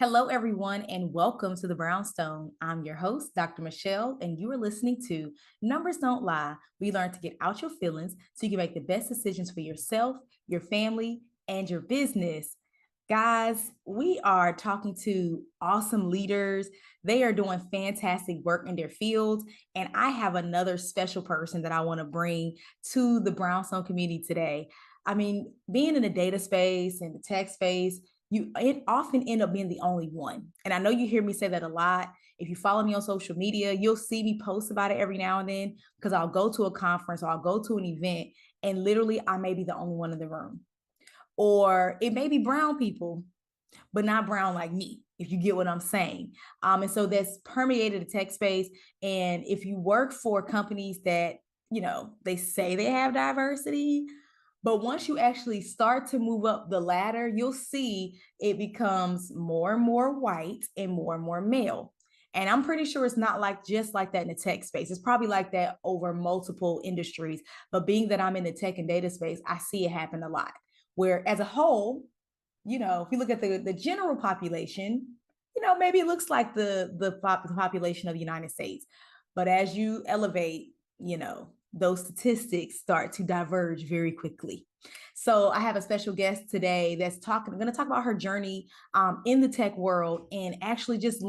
Hello, everyone, and welcome to the Brownstone. I'm your host, Dr. Michelle, and you are listening to Numbers Don't Lie. We learn to get out your feelings so you can make the best decisions for yourself, your family, and your business. Guys, we are talking to awesome leaders. They are doing fantastic work in their fields. And I have another special person that I want to bring to the Brownstone community today. I mean, being in the data space and the tech space, you often end up being the only one. And I know you hear me say that a lot. If you follow me on social media, you'll see me post about it every now and then because I'll go to a conference or I'll go to an event and literally I may be the only one in the room. Or it may be brown people, but not brown like me, if you get what I'm saying. And so that's permeated the tech space. And if you work for companies that, they say they have diversity, but once you actually start to move up the ladder, you'll see it becomes more and more white and more male. And I'm pretty sure it's not like just like that in the tech space. It's probably like that over multiple industries. But being that I'm in the tech and data space, I see it happen a lot. Where as a whole, if you look at the general population, maybe it looks like the population of the United States. But as you elevate, those statistics start to diverge very quickly. So I have a special guest today that's going to talk about her journey in the tech world and actually just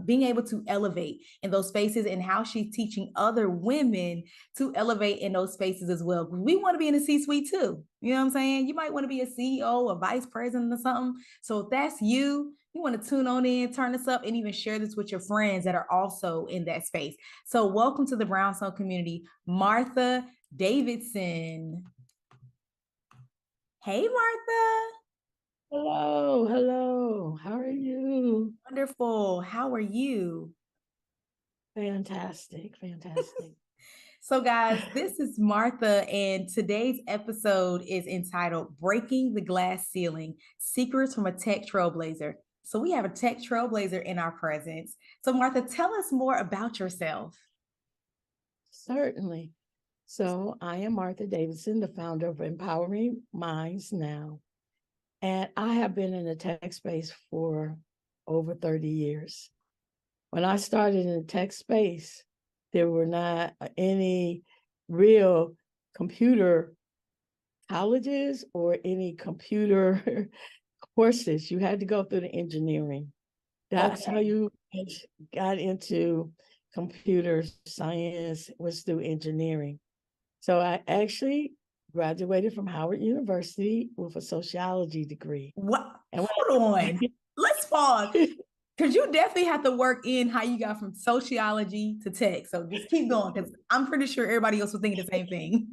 being able to elevate in those spaces and how she's teaching other women to elevate in those spaces as well. We want to be in the C-suite too. You know what I'm saying? You might want to be a CEO, a vice president or something. So if that's you, you want to tune on in, turn this up, and even share this with your friends that are also in that space. So welcome to the Brownstone community, Martha Davidson. Hey, Martha. Hello. How are you? Wonderful. How are you? Fantastic. So, guys, this is Martha, and today's episode is entitled Breaking the Glass Ceiling Secrets from a Tech Trailblazer. So, we have a tech trailblazer in our presence. So, Martha, tell us more about yourself. Certainly. So I am Martha Davidson, the founder of Empowering Minds Now. And I have been in the tech space for over 30 years. When I started in the tech space, there were not any real computer colleges or any computer courses. You had to go through the engineering. That's how you got into computer science, was through engineering. So I actually graduated from Howard University with a sociology degree. What? Hold on. Let's pause. Because you definitely have to work in how you got from sociology to tech. So just keep going because I'm pretty sure everybody else was thinking the same thing.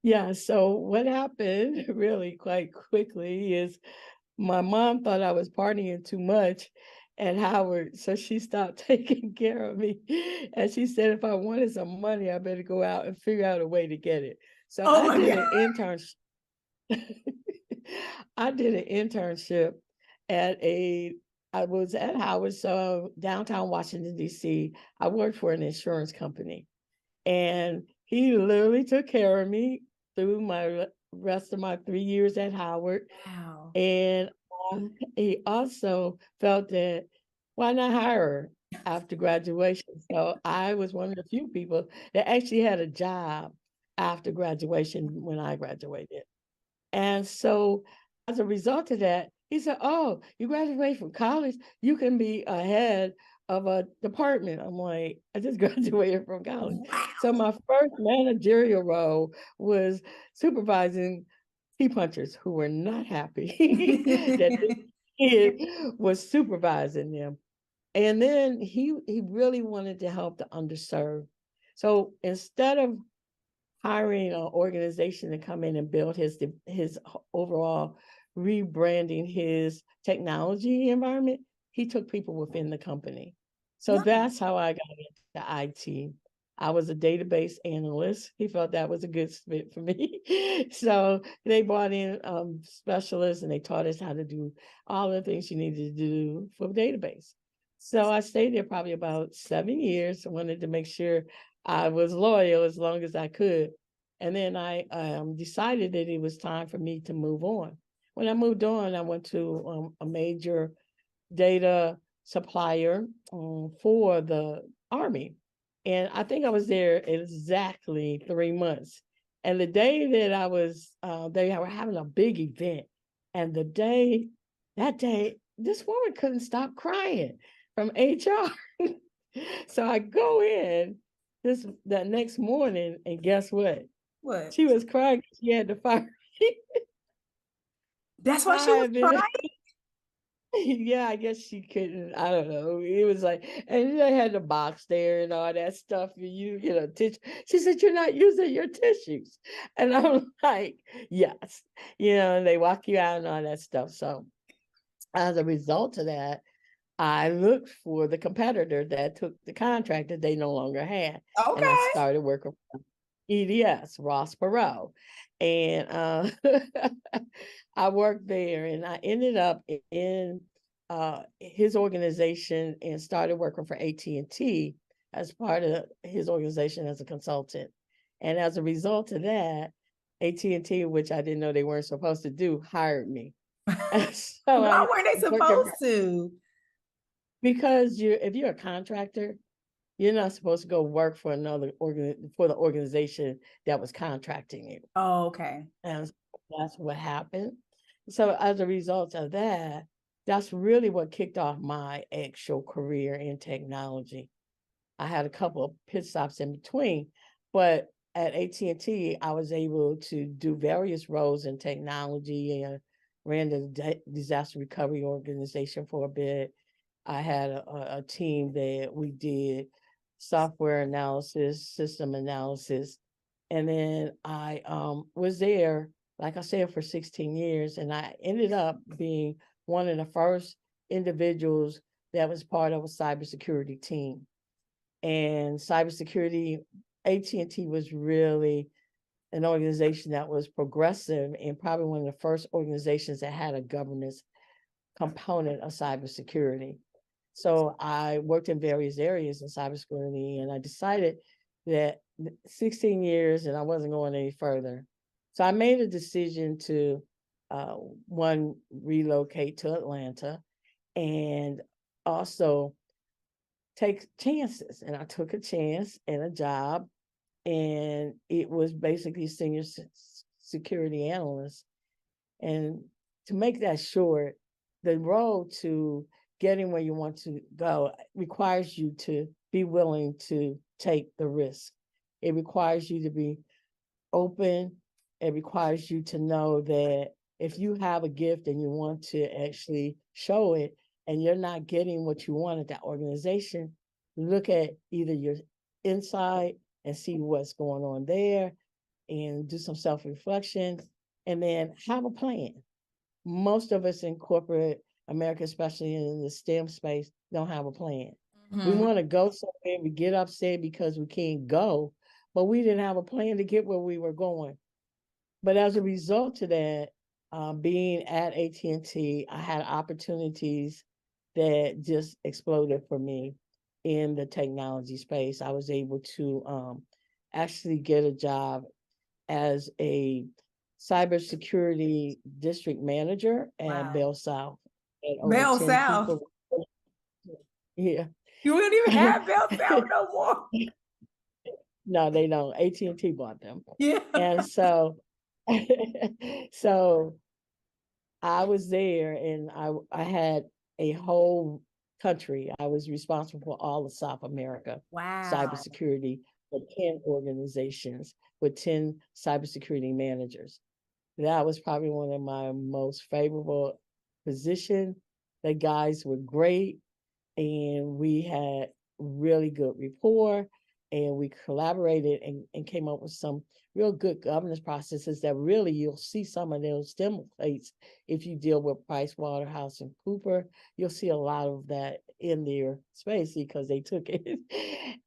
Yeah, so what happened really quite quickly is my mom thought I was partying too much at Howard, so she stopped taking care of me. And she said if I wanted some money, I better go out and figure out a way to get it. So Oh I my did God. an internship. I did an internship at I was at Howard, so downtown Washington, D.C. I worked for an insurance company. And he literally took care of me through my rest of my 3 years at Howard. Wow. And he also felt that why not hire her after graduation? So I was one of the few people that actually had a job after graduation when I graduated. And so as a result of that, he said, "Oh, you graduate from college, you can be a head of a department." I'm like, I just graduated from college. Wow. So my first managerial role was supervising tea punchers who were not happy that this kid was supervising them. And then he really wanted to help the underserved. So instead of hiring an organization to come in and build his overall rebranding his technology environment, he took people within the company. So Nice. that's how I got into IT. I was a database analyst. He felt that was a good fit for me. So they brought in specialists and they taught us how to do all the things you needed to do for a database. So I stayed there probably about 7 years. I wanted to make sure I was loyal as long as I could. And then I decided that it was time for me to move on. when I moved on, I went to a major data supplier for the Army. And I think I was there exactly 3 months. And the day that I was, they were having a big event. And that day, this woman couldn't stop crying from HR. So I go in that next morning, and guess what? What? She was crying. She had to fire me. That's why I she was had been crying. Yeah, I guess she couldn't. I don't know. It was like, and they had the box there and all that stuff. And you know, tissue. She said, "You're not using your tissues," and I'm like, "Yes," and they walk you out and all that stuff. So as a result of that, I looked for the competitor that took the contract that they no longer had, and I Okay. started working EDS, Ross Perot. And I worked there and I ended up in his organization and started working for AT&T as part of his organization as a consultant. And as a result of that, AT&T, which I didn't know they weren't supposed to do, hired me. So Why I weren't they working supposed to? because if you're a contractor, you're not supposed to go work for for the organization that was contracting you. Oh, okay. And that's what happened. So as a result of that, that's really what kicked off my actual career in technology. I had a couple of pit stops in between, but at AT&T, I was able to do various roles in technology and ran the disaster recovery organization for a bit. I had a team that we did software analysis, system analysis, and then I was there, like I said, for 16 years, and I ended up being one of the first individuals that was part of a cybersecurity team. And cybersecurity, AT&T was really an organization that was progressive and probably one of the first organizations that had a governance component of cybersecurity. So I worked in various areas in cybersecurity, and I decided that 16 years and I wasn't going any further. So I made a decision to uh, one, relocate to Atlanta, and also take chances. And I took a chance in a job, and it was basically senior security analyst. And to make that short, the road to getting where you want to go requires you to be willing to take the risk. It requires you to be open. It requires you to know that if you have a gift and you want to actually show it and you're not getting what you want at that organization, look at either your inside and see what's going on there and do some self-reflection and then have a plan. Most of us in corporate America, especially in the STEM space, don't have a plan. We Mhm. want to go somewhere, we get upset because we can't go, but we didn't have a plan to get where we were going. But as a result of that, being at AT&T, I had opportunities that just exploded for me in the technology space. I was able to actually get a job as a cybersecurity district manager at Wow. Bell South. Had over Bell 10 South. people. Yeah. You don't even have Bell South no more. No, they don't. AT&T bought them. Yeah. And so so I was there and I had a whole country. I was responsible for all of South America, Wow. cybersecurity for 10 organizations with 10 cybersecurity managers. That was probably one of my most favorable position. The guys were great and we had really good rapport and we collaborated and came up with some real good governance processes that really you'll see some of those templates if you deal with Price Waterhouse and Cooper. You'll see a lot of that in their space because they took it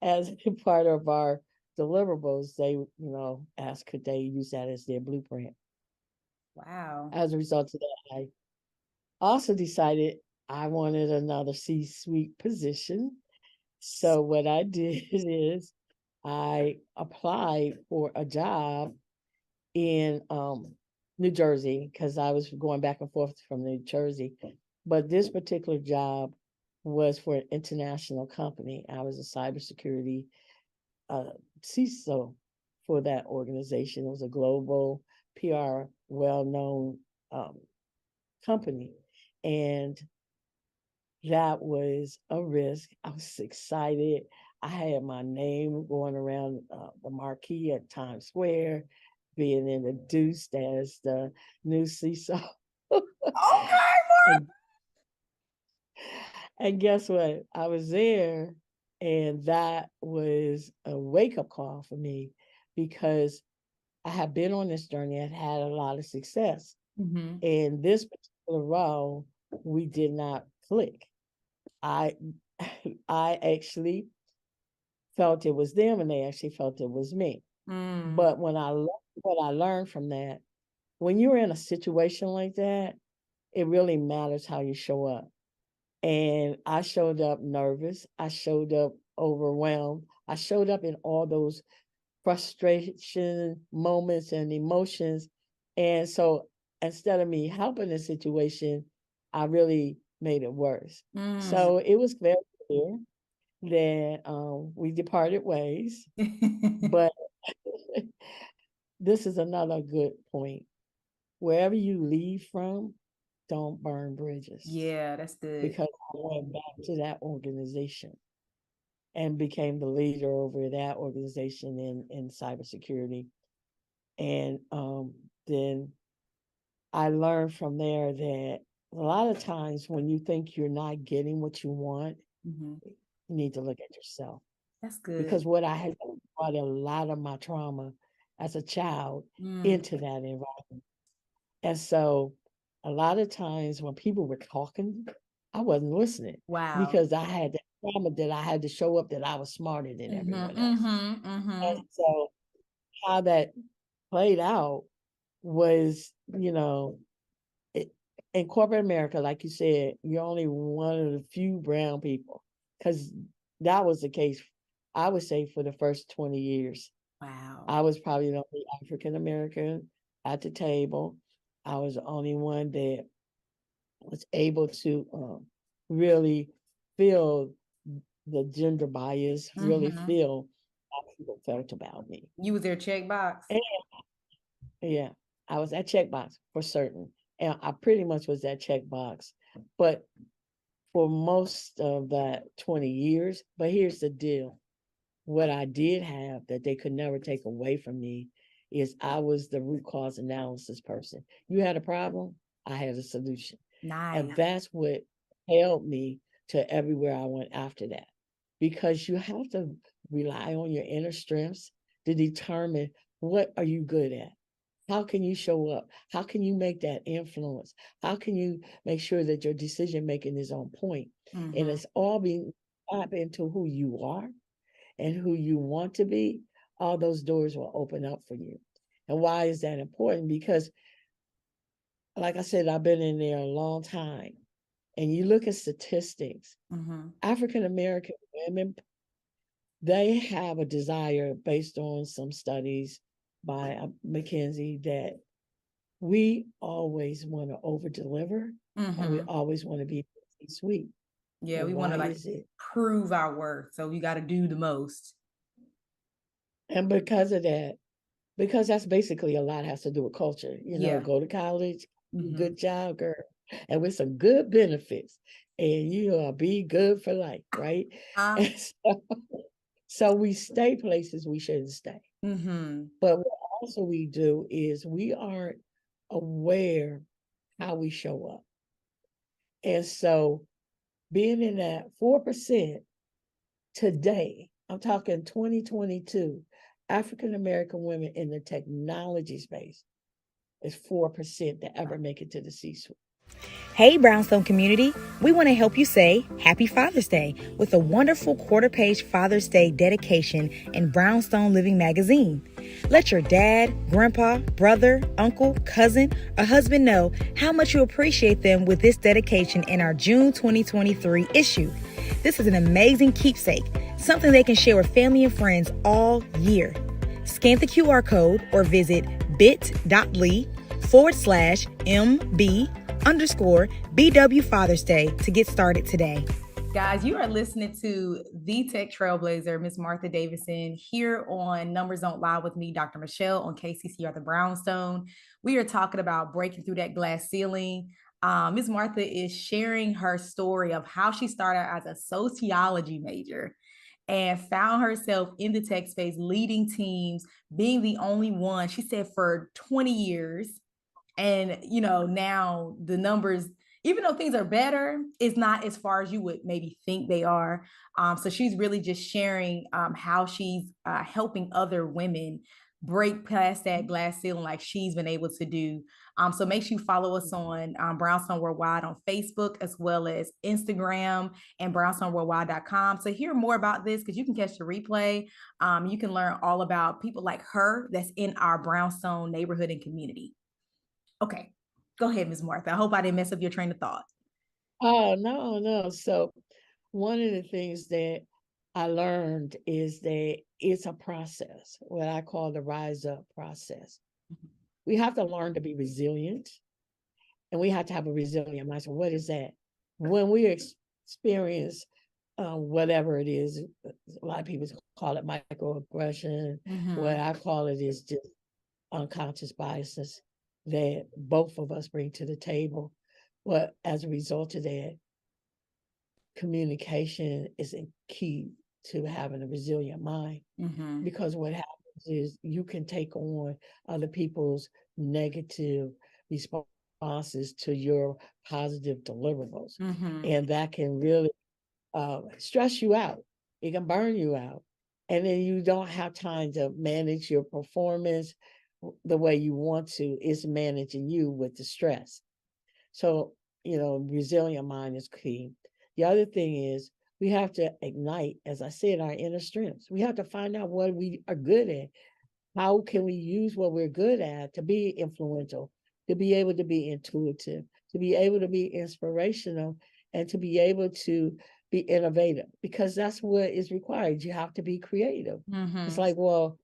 as part of our deliverables. They asked could they use that as their blueprint. Wow. As a result of that, I also decided I wanted another C-suite position. So what I did is I applied for a job in New Jersey, because I was going back and forth from New Jersey. But this particular job was for an international company. I was a cybersecurity uh, CISO for that organization. It was a global PR, well-known um, company, and that was a risk. I was excited. I had my name going around the marquee at Times Square, being introduced as the new CISO. Okay, and, and guess what? I was there, and that was a wake up call for me because I had been on this journey and had a lot of success. Mm-hmm. In this particular role, we did not click. I I actually felt it was them, and they actually felt it was me. Mm. But what I learned from that, when you're in a situation like that, it really matters how you show up. And I showed up nervous. I showed up overwhelmed. I showed up in all those frustration moments and emotions. And so instead of me helping the situation, I really made it worse. Mm. So it was very clear that we departed ways. But this is another good point. Wherever you leave from, don't burn bridges. Yeah, that's good. Because I went back to that organization and became the leader over that organization in cybersecurity. And then I learned from there that a lot of times when you think you're not getting what you want, Mm-hmm. you need to look at yourself. That's good. Because what I had brought a lot of my trauma as a child Mm. into that environment. And so a lot of times when people were talking, I wasn't listening Wow. because I had that trauma that I had to show up that I was smarter than Mm-hmm. everyone else. Mm-hmm. And Mm-hmm. so how that played out was, it, in corporate America, like you said, you're only one of the few brown people, because that was the case, I would say, for the first 20 years. Wow. I was probably the only African American at the table. I was the only one that was able to really feel the gender bias, really Mm-hmm. feel how people felt about me. You was their check box. And yeah, I was that checkbox for certain. And I pretty much was that checkbox. But for most of that 20 years, but here's the deal. What I did have that they could never take away from me is I was the root cause analysis person. You had a problem, I had a solution. And Nice. that's what held me to everywhere I went after that. Because you have to rely on your inner strengths to determine what are you good at. How can you show up? How can you make that influence? How can you make sure that your decision making is on point? And Mm-hmm. it's all being tap into who you are and who you want to be. All those doors will open up for you. And why is that important? Because, like I said, I've been in there a long time. And you look at statistics, Mm-hmm. African American women, they have a desire based on some studies by McKinsey that we always want to over deliver and we Mm-hmm. always want to be sweet. Yeah, Well, we want why to like is it? prove our worth. So we got to do the most. And because of that, because that's basically a lot has to do with culture. Yeah. Go to college, Mm-hmm. good job, girl, and with some good benefits, and you'll be good for life, right? Uh, And so we stay places we shouldn't stay. mm-hmm. But what also we do is we aren't aware how we show up. And so being in that 4% today, I'm talking 2022, African American women in the technology space is 4% that ever make it to the C-suite. Hey, Brownstone community, we want to help you say Happy Father's Day with a wonderful quarter-page Father's Day dedication in Brownstone Living magazine. Let your dad, grandpa, brother, uncle, cousin, or husband know how much you appreciate them with this dedication in our June 2023 issue. This is an amazing keepsake, something they can share with family and friends all year. Scan the QR code or visit bit.ly MB_BW Father's Day to get started today. Guys, you are listening to the Tech Trailblazer, Miss Martha Davidson, here on Numbers Don't Lie with me, Dr. Michelle, on KCCR The Brownstone. We are talking about breaking through that glass ceiling. Ms. Martha is sharing her story of how she started as a sociology major and found herself in the tech space, leading teams, being the only one, she said, for 20 years. And, now the numbers, even though things are better, it's not as far as you would maybe think they are. So she's really just sharing how she's helping other women break past that glass ceiling like she's been able to do. So make sure you follow us on Brownstone Worldwide on Facebook, as well as Instagram and brownstoneworldwide.com to hear more about this, because you can catch the replay. You can learn all about people like her that's in our Brownstone neighborhood and community. Okay, go ahead, Ms. Martha. I hope I didn't mess up your train of thought. Oh, no. So one of the things that I learned is that it's a process, what I call the rise up process. Mm-hmm. We have to learn to be resilient, and we have to have a resilient mindset. What is that? When we experience whatever it is, a lot of people call it microaggression. Mm-hmm. What I call it is just unconscious biases that both of us bring to the table. But as a result of that, communication is a key to having a resilient mind. Mm-hmm. Because what happens is you can take on other people's negative responses to your positive deliverables. Mm-hmm. And that can really stress you out. It can burn you out. And then you don't have time to manage your performance the way you want to. It's managing you with the stress. So, resilient mind is key. The other thing is we have to ignite, as I said, our inner strengths. We have to find out what we are good at. How can we use what we're good at to be influential, to be able to be intuitive, to be able to be inspirational, and to be able to be innovative? Because that's what is required. You have to be creative. Mm-hmm. It's like, well,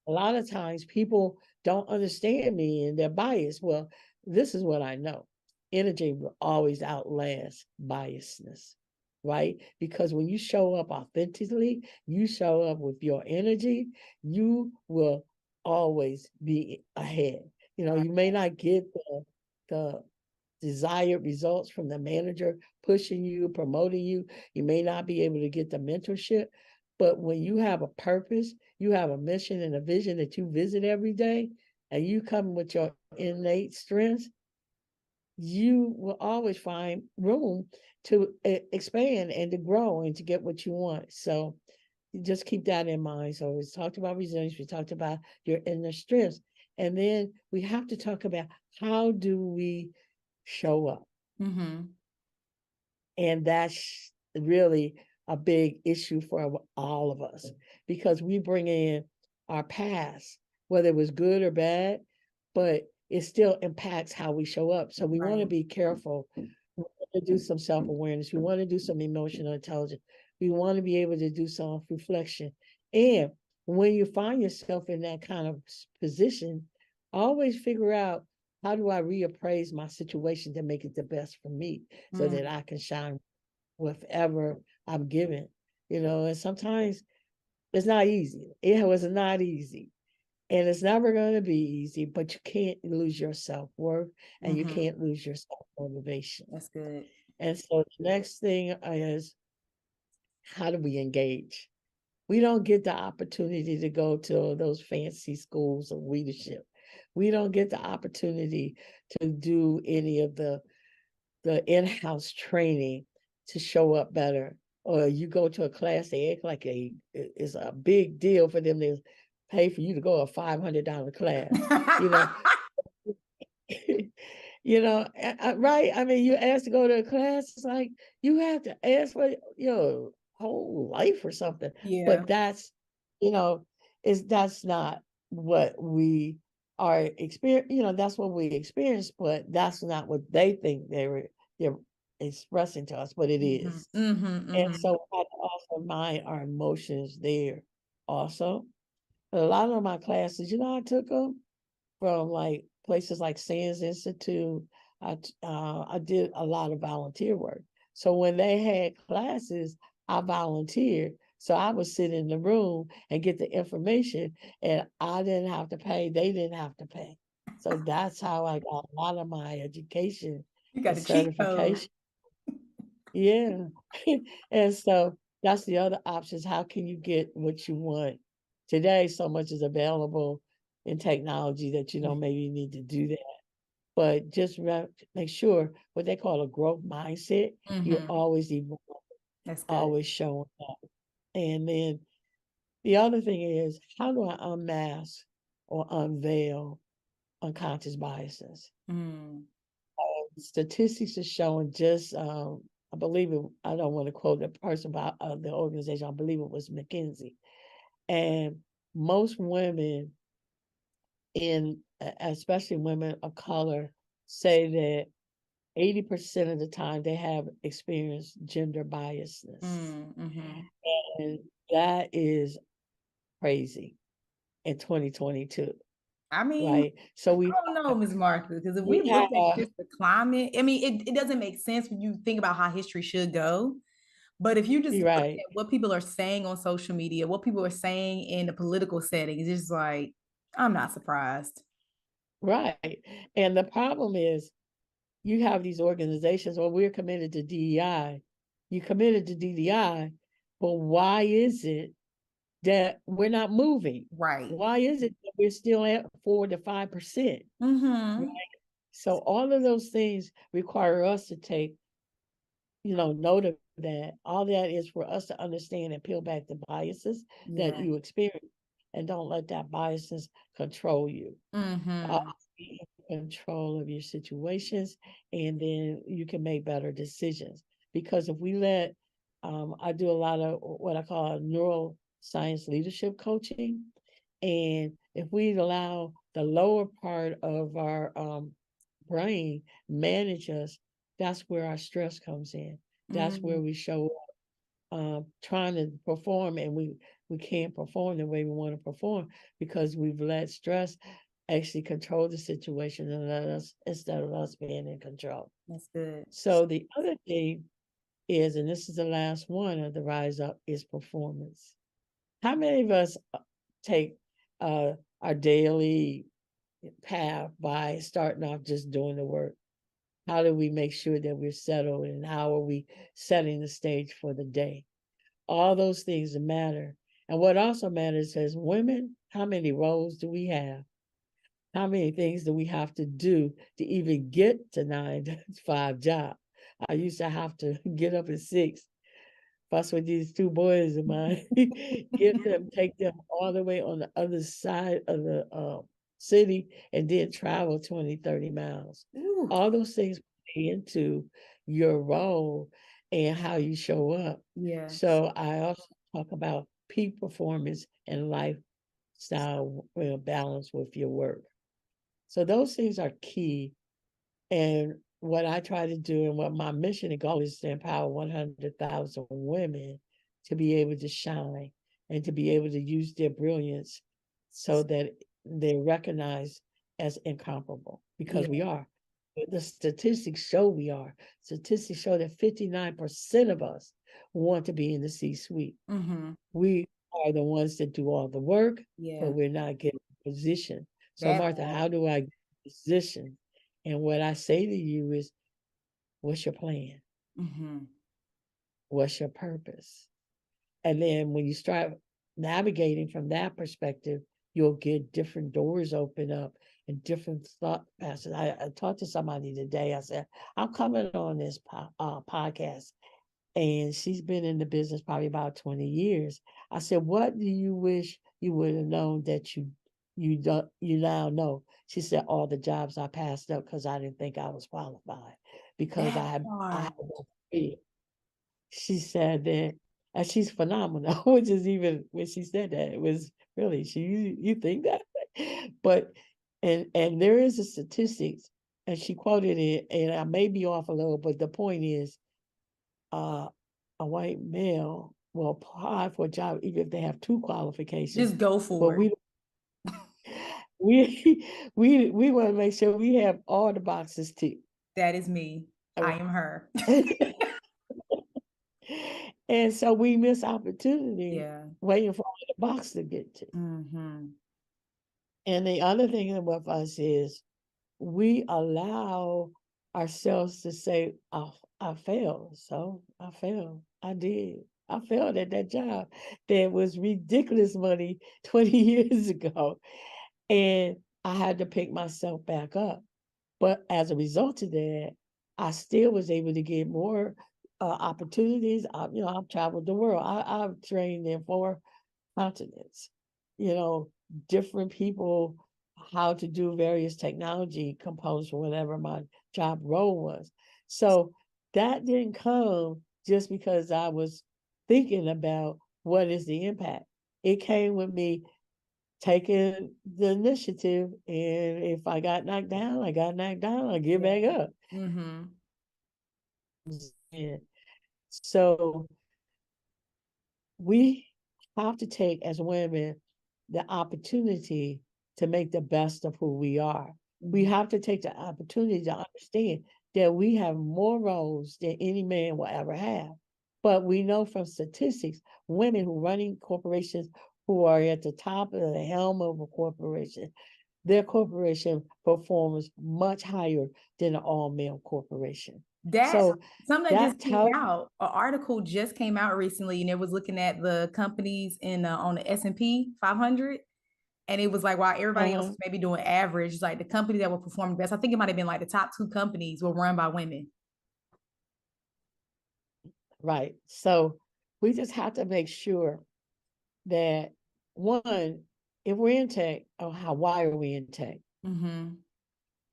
a lot of times people don't understand me and they're biased. Well, this is what I know. Energy will always outlast biasness, right? Because when you show up authentically, you show up with your energy, you will always be ahead. You may not get the desired results from the manager pushing you, promoting you. You may not be able to get the mentorship, but when you have a purpose, you have a mission and a vision that you visit every day, and you come with your innate strengths, you will always find room to expand and to grow and to get what you want. So just keep that in mind. So we talked about resilience, we talked about your inner strengths, and then we have to talk about how do we show up. Mm-hmm. And that's really a big issue for all of us, because we bring in our past, whether it was good or bad, but it still impacts how we show up. So we want to be careful. We want to do some self-awareness. We want to do some emotional intelligence. We want to be able to do some reflection. And when you find yourself in that kind of position, always figure out, how do I reappraise my situation to make it the best for me, so that I can shine whatever I'm given? And sometimes it's not easy. It was not easy. And it's never going to be easy, but you can't lose your self-worth, and you can't lose your self-motivation. That's good. And so the next thing is, how do we engage? We don't get the opportunity to go to those fancy schools of leadership. We don't get the opportunity to do any of the in-house training to show up better. Or you go to a class, they act like it's a big deal for them to pay for you to go a $500 class. Right? I mean, you ask to go to a class, it's like you have to ask for your whole life or something. Yeah. But that's that's not what we are experience. That's what we experience, but that's not what they think they're expressing to us, but it is. And so we have to also mind our emotions there also. But a lot of my classes, I took them from like places like Sands Institute. I did a lot of volunteer work. So when they had classes, I volunteered. So I would sit in the room and get the information, and I didn't have to pay. They didn't have to pay. So that's how I got a lot of my education You got and a cheat code. certification. Yeah. And so that's the other options. How can you get what you want? Today, so much is available in technology that you don't maybe need to do that. But just make sure what they call a growth mindset, you're Mm-hmm. always That's good. always showing up. And then the other thing is, how do I unmask or unveil unconscious biases? Mm. Statistics are showing just, I believe it, I don't want to quote the person about the organization, I believe it was McKinsey. And most women especially women of color, say that 80% of the time they have experienced gender biasness. Mm-hmm. And that is crazy in 2022, I mean, right? So I don't know, Ms. Martha, because if we we look at have just the climate, I mean, it doesn't make sense when you think about how history should go. But if you just you're look right, at what people are saying on social media, what people are saying in the political setting, it's just like, I'm not surprised. right. And the problem is you have these organizations, well, we're committed to DEI. You committed to DEI, but why is it that we're not moving? Right. Why is it that we're still at 4 to 5%? Right? Mm-hmm. So all of those things require us to take, note of that. All that is for us to understand and peel back the biases that Yeah. you experience, and don't let that biases control you. Mm-hmm. Be in control of your situations, and then you can make better decisions. Because if we let, I do a lot of what I call neuroscience leadership coaching, and if we allow the lower part of our brain manage us, that's where our stress comes in. That's where Mm-hmm. we show up trying to perform, and we can't perform the way we want to perform because we've let stress actually control the situation and let us instead of us being in control. That's good. So the other thing is, and this is the last one of the rise up, is performance. How many of us take our daily path by starting off just doing the work? How do we make sure that we're settled, and how are we setting the stage for the day? All those things matter. And what also matters is women, how many roles do we have? How many things do we have to do to even get to 9 to 5 job? I used to have to get up at 6, fuss with these two boys of mine, take them all the way on the other side of the city, and then travel 20, 30 miles. Ooh, All those things play into your role and how you show up. yes. So I also talk about peak performance and lifestyle balance with your work. So those things are key. And what I try to do, and what my mission and goal is, to empower 100,000 women to be able to shine and to be able to use their brilliance so that they're recognized as incomparable, because we Yeah. are. The statistics show we are. Statistics show that 59% of us want to be in the C suite. Mm-hmm. We are the ones that do all the work, but Yeah. we're not getting position. So, That Martha, part. how do I get position? And what I say to you is, what's your plan? Mm-hmm. What's your purpose? And then when you start navigating from that perspective, you'll get different doors open up and different thought passes. I talked to somebody today. I said, I'm coming on this podcast, and she's been in the business probably about 20 years. I said, what do you wish you would have known that you now know? She said, all the jobs I passed up because I didn't think I was qualified, because That I had part. no fear. She said that, and she's phenomenal, which is, even when she said that, it was really, you think that? But and there is a statistics, and she quoted it, and I may be off a little, but the point is, uh, a white male will apply for a job even if they have two qualifications, Just go but for it. we we want to make sure we have all the boxes ticked. That is me. I am her. And so we miss opportunity Yeah. waiting for the box to get to. Mm-hmm. And the other thing with us is we allow ourselves to say, oh, I failed. So I failed. I did. I failed at that job that was ridiculous money 20 years ago. And I had to pick myself back up. But as a result of that, I still was able to get more opportunities. I've traveled the world. I've trained in 4 continents, different people, how to do various technology components or whatever my job role was. So that didn't come just because I was thinking about what is the impact. It came with me taking the initiative, and if I got knocked down, I got knocked down, I get back up. Mm-hmm. And so we have to take as women the opportunity to make the best of who we are. We have to take the opportunity to understand that we have more roles than any man will ever have. But we know from statistics, women who are running corporations, who are at the top of the helm of a corporation, their corporation performs much higher than an all-male corporation. So Something that just that came tells out, an article just came out recently, and it was looking at the companies on the S&P 500, and it was like while everybody else was maybe doing average, like the company that were performing best, I think it might have been like the top 2 companies were run by women. right. So we just have to make sure that, one, if we're in tech, why are we in tech? Mm-hmm.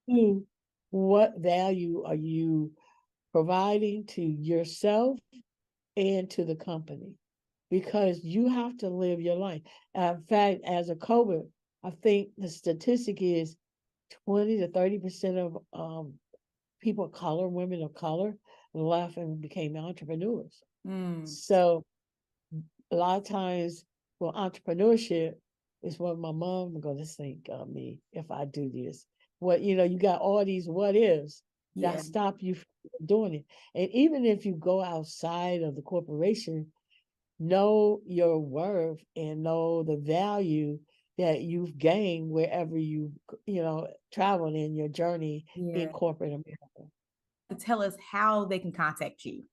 2, what value are you providing to yourself and to the company? Because you have to live your life. In fact, as a COVID, I think the statistic is 20 to 30% of people of color, women of color, left and became entrepreneurs. So a lot of times for entrepreneurship is what my mom going to think of me if I do this. You got all these what ifs that stop you from doing it. And even if you go outside of the corporation, know your worth and know the value that you've gained wherever you traveled in your journey in corporate America. To tell us how they can contact you.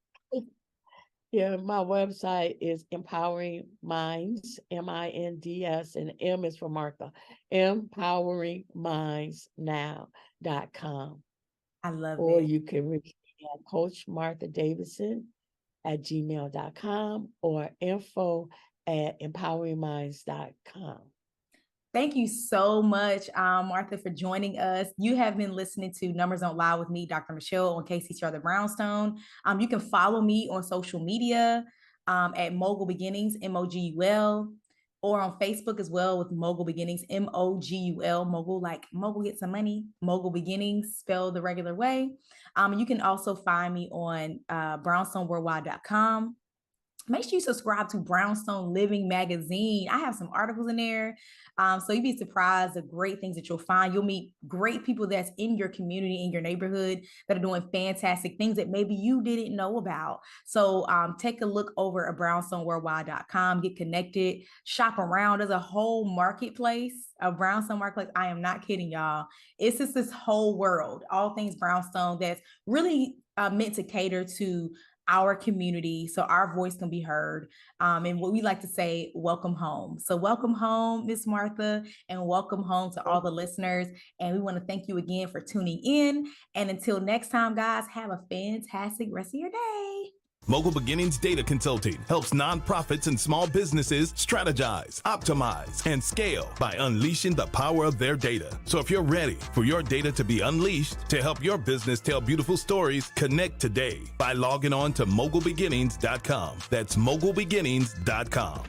Yeah, my website is Mpowering Minds, MINDS, and M is for Martha, empoweringmindsnow.com. I love it. Or you can reach me at Coach Martha Davidson at gmail.com or info@empoweringminds.com. Thank you so much, Martha, for joining us. You have been listening to Numbers Don't Lie with me, Dr. Michelle, on KCTR The Brownstone. You can follow me on social media at Mogul Beginnings, MOGUL, or on Facebook as well with Mogul Beginnings, MOGUL, Mogul, like Mogul Get Some Money, Mogul Beginnings, spelled the regular way. You can also find me on brownstoneworldwide.com. Make sure you subscribe to Brownstone Living Magazine. I have some articles in there. So you'd be surprised the great things that you'll find. You'll meet great people that's in your community, in your neighborhood, that are doing fantastic things that maybe you didn't know about. So take a look over at brownstoneworldwide.com, get connected, shop around. There's a whole marketplace, a Brownstone marketplace. I am not kidding, y'all. It's just this whole world, all things Brownstone, that's really meant to cater to our community so our voice can be heard. And what we like to say, welcome home. So welcome home, Miss Martha, and welcome home to all the listeners. And we want to thank you again for tuning in. And until next time, guys, have a fantastic rest of your day. Mogul Beginnings Data Consulting helps nonprofits and small businesses strategize, optimize, and scale by unleashing the power of their data. So if you're ready for your data to be unleashed to help your business tell beautiful stories, connect today by logging on to mogulbeginnings.com. That's mogulbeginnings.com.